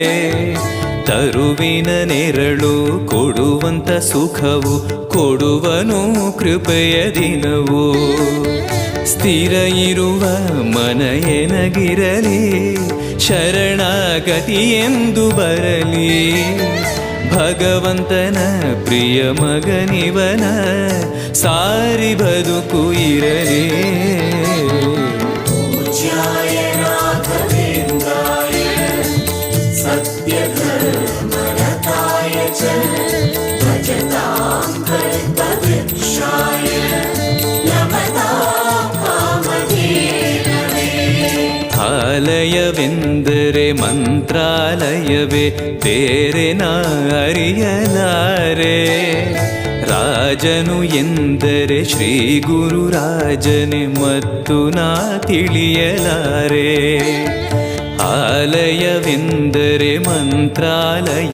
ತರುವಿನ ನೆರಳು ಕೊಡುವಂತ ಸುಖವು ಕೊಡುವನು ಕೃಪೆಯ ದಿನವು. ಸ್ಥಿರ ಇರುವ ಮನ ಎನಗಿರಲಿ, ಶರಣಾಗತಿ ಎಂದು ಬರಲಿ. ಭಗವಂತನ ಪ್ರಿಯ ಮಗನಿವನ ಸಾರಿ ಬದುಕು ಇರಲಿ. ಆಲಯವೆಂದರೆ ಮಂತ್ರಾಲಯವೇ, ಬೇರೆ ನಾ ಅರಿಯಲಾರೆ. ರಾಜನು ಎಂದರೆ ಶ್ರೀ ಗುರು ರಾಜನೇ, ಮತ್ತು ನಾ ತಿಳಿಯಲಾರೆ. ಆಲಯವೆಂದರೆ ಮಂತ್ರಾಲಯ